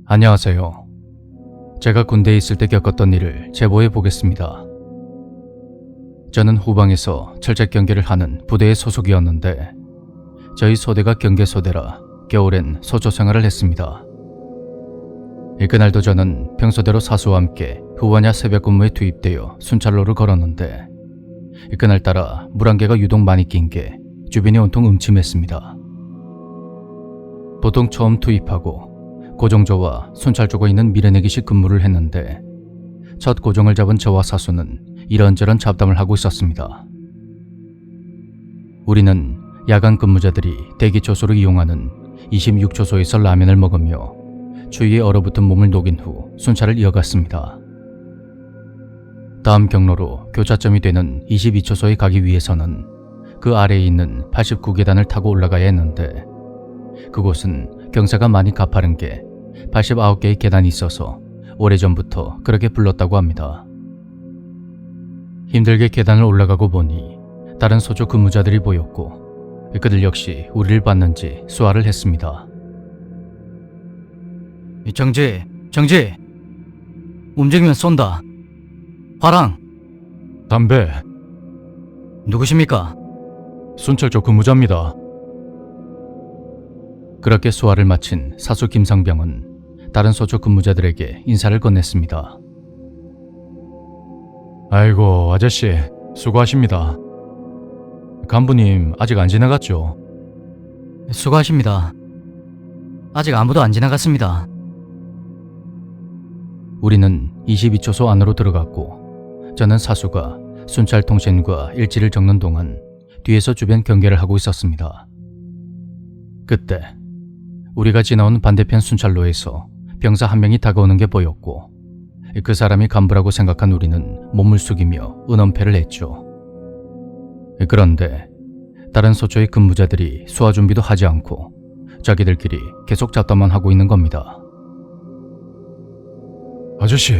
안녕하세요. 제가 군대에 있을 때 겪었던 일을 제보해 보겠습니다. 저는 후방에서 철책 경계를 하는 부대의 소속이었는데 저희 소대가 경계소대라 겨울엔 소조 생활을 했습니다. 그날도 저는 평소대로 사수와 함께 후원야 새벽 근무에 투입되어 순찰로를 걸었는데 그날따라 물안개가 유독 많이 낀 게 주변이 온통 음침했습니다. 보통 처음 투입하고 고정조와 순찰조가 있는 미래내기식 근무를 했는데 첫 고정을 잡은 저와 사수는 이런저런 잡담을 하고 있었습니다. 우리는 야간 근무자들이 대기초소를 이용하는 26초소에서 라면을 먹으며 추위에 얼어붙은 몸을 녹인 후 순찰을 이어갔습니다. 다음 경로로 교차점이 되는 22초소에 가기 위해서는 그 아래에 있는 89계단을 타고 올라가야 했는데 그곳은 경사가 많이 가파른 게 89개의 계단이 있어서 오래전부터 그렇게 불렀다고 합니다. 힘들게 계단을 올라가고 보니 다른 소조 근무자들이 보였고 그들 역시 우리를 봤는지 수화를 했습니다. 정지! 움직이면 쏜다. 화랑! 담배, 누구십니까? 순찰조 근무자입니다. 그렇게 수화를 마친 사수 김상병은 다른 소조 근무자들에게 인사를 건넸습니다. 아이고 아저씨 수고하십니다. 간부님 아직 안 지나갔죠? 수고하십니다. 아직 아무도 안 지나갔습니다. 우리는 22초소 안으로 들어갔고 저는 사수가 순찰 통신과 일지를 적는 동안 뒤에서 주변 경계를 하고 있었습니다. 그때 우리가 지나온 반대편 순찰로에서 병사 한 명이 다가오는 게 보였고 그 사람이 간부라고 생각한 우리는 몸을 숙이며 은엄패를 했죠. 그런데 다른 소초의 근무자들이 수화 준비도 하지 않고 자기들끼리 계속 잡담만 하고 있는 겁니다. 아저씨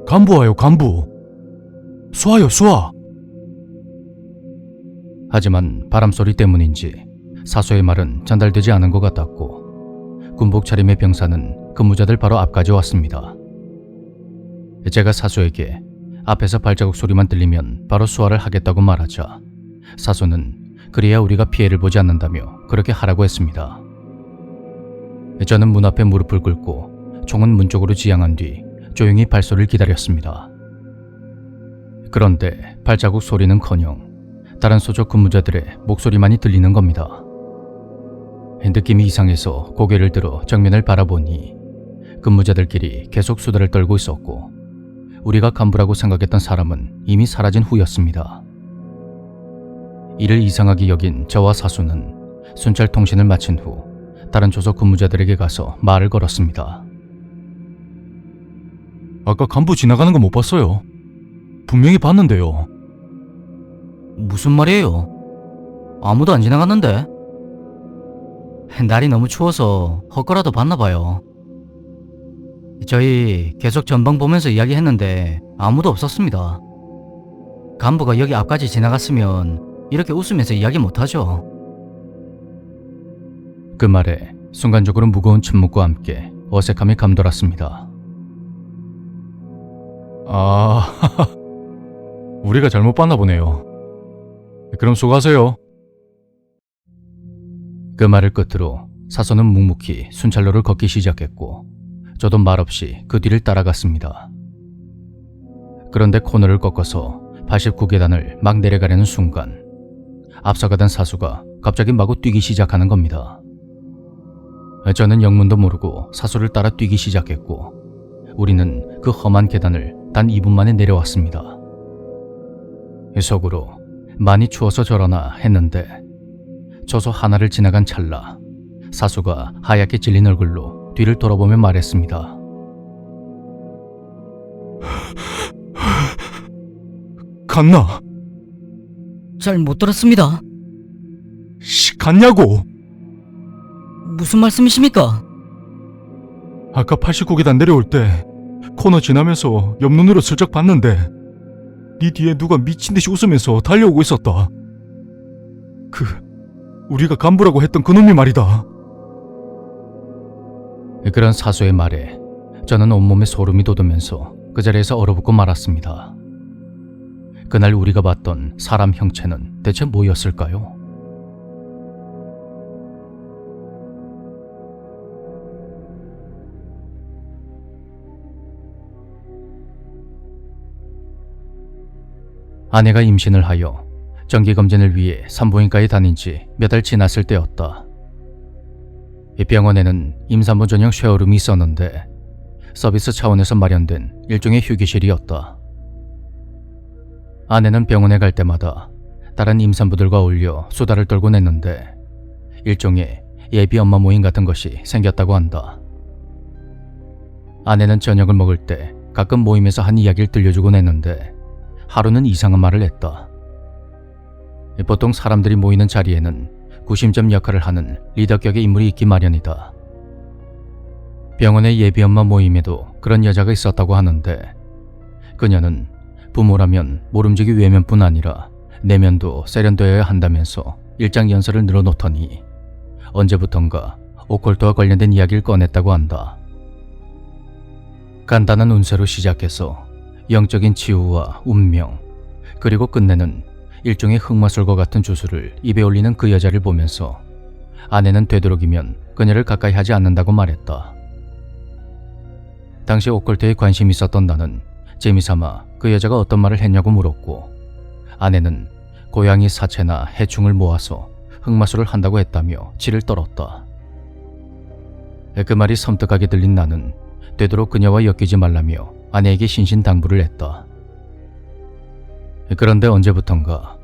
간부 와요 간부 수화요 수화. 하지만 바람소리 때문인지 사수의 말은 전달되지 않은 것 같았고 군복 차림의 병사는 근무자들 바로 앞까지 왔습니다. 제가 사수에게 앞에서 발자국 소리만 들리면 바로 수화를 하겠다고 말하자 사수는 그래야 우리가 피해를 보지 않는다며 그렇게 하라고 했습니다. 저는 문 앞에 무릎을 꿇고 총은 문 쪽으로 지향한 뒤 조용히 발소리를 기다렸습니다. 그런데 발자국 소리는커녕 다른 소조 근무자들의 목소리만이 들리는 겁니다. 느낌이 이상해서 고개를 들어 정면을 바라보니 근무자들끼리 계속 수다를 떨고 있었고 우리가 간부라고 생각했던 사람은 이미 사라진 후였습니다. 이를 이상하게 여긴 저와 사수는 순찰 통신을 마친 후 다른 조소 근무자들에게 가서 말을 걸었습니다. 아까 간부 지나가는 거 못 봤어요. 분명히 봤는데요. 무슨 말이에요? 아무도 안 지나갔는데? 날이 너무 추워서 헛거라도 봤나봐요. 저희 계속 전방 보면서 이야기했는데 아무도 없었습니다. 간부가 여기 앞까지 지나갔으면 이렇게 웃으면서 이야기 못하죠. 그 말에 순간적으로 무거운 침묵과 함께 어색함이 감돌았습니다. 우리가 잘못 봤나 보네요. 그럼 수고하세요. 그 말을 끝으로 사수는 묵묵히 순찰로를 걷기 시작했고 저도 말없이 그 뒤를 따라갔습니다. 그런데 코너를 꺾어서 89계단을 막 내려가려는 순간 앞서가던 사수가 갑자기 마구 뛰기 시작하는 겁니다. 저는 영문도 모르고 사수를 따라 뛰기 시작했고 우리는 그 험한 계단을 단 2분 만에 내려왔습니다. 속으로 많이 추워서 저러나 했는데 초소 하나를 지나간 찰나 사수가 하얗게 질린 얼굴로 뒤를 돌아보며 말했습니다. 갔나? 잘 못 들었습니다. 갔냐고! 무슨 말씀이십니까? 아까 89계단 내려올 때 코너 지나면서 옆눈으로 슬쩍 봤는데 네 뒤에 누가 미친듯이 웃으면서 달려오고 있었다. 우리가 간부라고 했던 그놈이 말이다. 그런 사소의 말에 저는 온몸에 소름이 돋으면서 그 자리에서 얼어붙고 말았습니다. 그날 우리가 봤던 사람 형체는 대체 뭐였을까요? 아내가 임신을 하여 정기검진을 위해 산부인과에 다닌 지 몇 달 지났을 때였다. 이 병원에는 임산부 전용 쉐어룸이 있었는데 서비스 차원에서 마련된 일종의 휴게실이었다. 아내는 병원에 갈 때마다 다른 임산부들과 어울려 수다를 떨곤 했는데 일종의 예비 엄마 모임 같은 것이 생겼다고 한다. 아내는 저녁을 먹을 때 가끔 모임에서 한 이야기를 들려주곤 했는데 하루는 이상한 말을 했다. 보통 사람들이 모이는 자리에는 구심점 역할을 하는 리더격의 인물이 있기 마련이다. 병원의 예비엄마 모임에도 그런 여자가 있었다고 하는데 그녀는 부모라면 모름지기 외면뿐 아니라 내면도 세련되어야 한다면서 일장연설을 늘어놓더니 언제부턴가 오컬트와 관련된 이야기를 꺼냈다고 한다. 간단한 운세로 시작해서 영적인 치유와 운명, 그리고 끝내는 일종의 흑마술과 같은 주술을 입에 올리는 그 여자를 보면서 아내는 되도록이면 그녀를 가까이 하지 않는다고 말했다. 당시 오컬트에 관심이 있었던 나는 재미삼아 그 여자가 어떤 말을 했냐고 물었고 아내는 고양이 사체나 해충을 모아서 흑마술을 한다고 했다며 치를 떨었다. 그 말이 섬뜩하게 들린 나는 되도록 그녀와 엮이지 말라며 아내에게 신신당부를 했다. 그런데 언제부턴가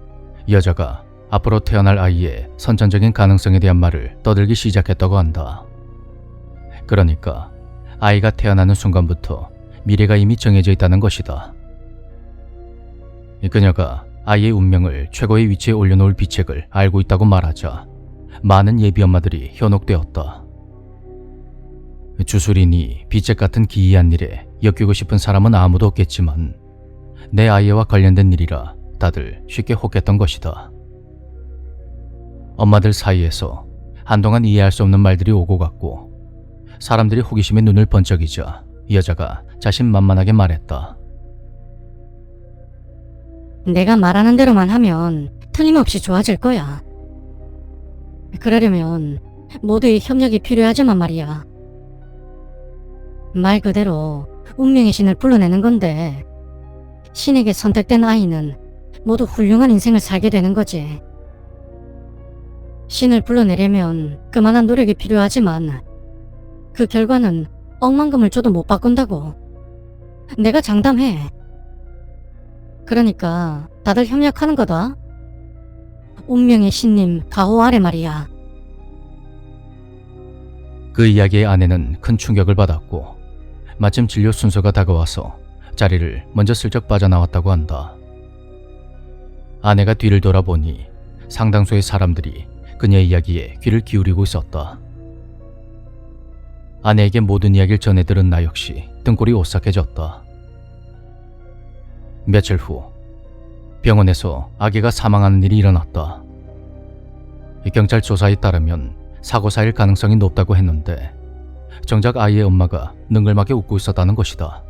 여자가 앞으로 태어날 아이의 선천적인 가능성에 대한 말을 떠들기 시작했다고 한다. 그러니까 아이가 태어나는 순간부터 미래가 이미 정해져 있다는 것이다. 그녀가 아이의 운명을 최고의 위치에 올려놓을 비책을 알고 있다고 말하자 많은 예비 엄마들이 현혹되었다. 주술이니 비책 같은 기이한 일에 엮이고 싶은 사람은 아무도 없겠지만 내 아이와 관련된 일이라 다들 쉽게 혹했던 것이다. 엄마들 사이에서 한동안 이해할 수 없는 말들이 오고 갔고 사람들이 호기심에 눈을 번쩍이자 여자가 자신만만하게 말했다. 내가 말하는 대로만 하면 틀림없이 좋아질 거야. 그러려면 모두의 협력이 필요하지만 말이야. 말 그대로 운명의 신을 불러내는 건데 신에게 선택된 아이는 모두 훌륭한 인생을 살게 되는 거지. 신을 불러내려면 그만한 노력이 필요하지만 그 결과는 억만금을 줘도 못 바꾼다고. 내가 장담해. 그러니까 다들 협력하는 거다. 운명의 신님 가호 아래 말이야. 그 이야기에 아내는 큰 충격을 받았고 마침 진료 순서가 다가와서 자리를 먼저 슬쩍 빠져나왔다고 한다. 아내가 뒤를 돌아보니 상당수의 사람들이 그녀의 이야기에 귀를 기울이고 있었다. 아내에게 모든 이야기를 전해 들은 나 역시 등골이 오싹해졌다. 며칠 후 병원에서 아기가 사망하는 일이 일어났다. 경찰 조사에 따르면 사고사일 가능성이 높다고 했는데 정작 아이의 엄마가 능글맞게 웃고 있었다는 것이다.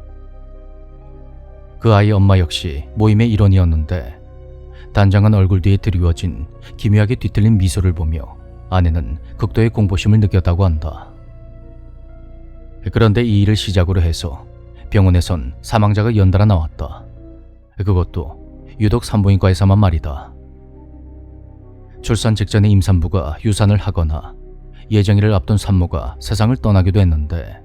그 아이의 엄마 역시 모임의 일원이었는데 단장한 얼굴 뒤에 드리워진 기묘하게 뒤틀린 미소를 보며 아내는 극도의 공포심을 느꼈다고 한다. 그런데 이 일을 시작으로 해서 병원에선 사망자가 연달아 나왔다. 그것도 유독 산부인과에서만 말이다. 출산 직전에 임산부가 유산을 하거나 예정일을 앞둔 산모가 세상을 떠나기도 했는데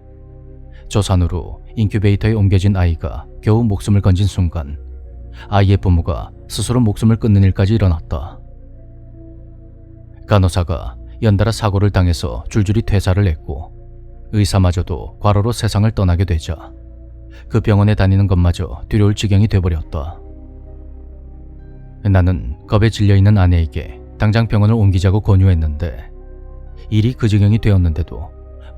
조산으로 인큐베이터에 옮겨진 아이가 겨우 목숨을 건진 순간 아이의 부모가 스스로 목숨을 끊는 일까지 일어났다. 간호사가 연달아 사고를 당해서 줄줄이 퇴사를 했고 의사마저도 과로로 세상을 떠나게 되자 그 병원에 다니는 것마저 두려울 지경이 돼버렸다. 나는 겁에 질려있는 아내에게 당장 병원을 옮기자고 권유했는데 일이 그 지경이 되었는데도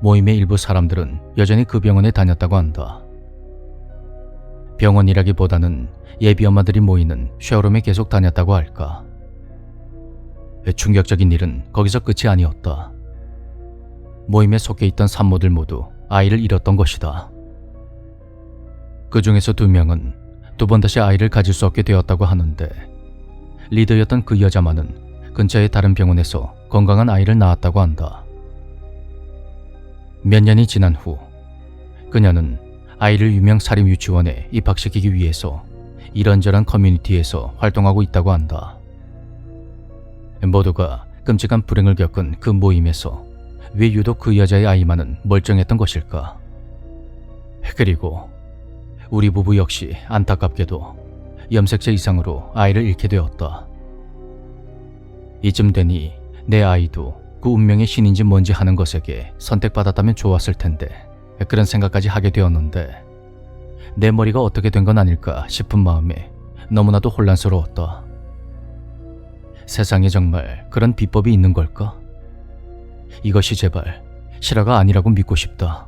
모임의 일부 사람들은 여전히 그 병원에 다녔다고 한다. 병원이라기보다는 예비 엄마들이 모이는 쉐어룸에 계속 다녔다고 할까. 충격적인 일은 거기서 끝이 아니었다. 모임에 속해 있던 산모들 모두 아이를 잃었던 것이다. 그 중에서 2명은 2번 다시 아이를 가질 수 없게 되었다고 하는데 리더였던 그 여자만은 근처의 다른 병원에서 건강한 아이를 낳았다고 한다. 몇 년이 지난 후 그녀는 아이를 유명 사립 유치원에 입학시키기 위해서 이런저런 커뮤니티에서 활동하고 있다고 한다. 모두가 끔찍한 불행을 겪은 그 모임에서 왜 유독 그 여자의 아이만은 멀쩡했던 것일까? 그리고 우리 부부 역시 안타깝게도 염색체 이상으로 아이를 잃게 되었다. 이쯤 되니 내 아이도 그 운명의 신인지 뭔지 하는 것에게 선택받았다면 좋았을 텐데 그런 생각까지 하게 되었는데 내 머리가 어떻게 된 건 아닐까 싶은 마음에 너무나도 혼란스러웠다. 세상에 정말 그런 비법이 있는 걸까? 이것이 제발 실화가 아니라고 믿고 싶다.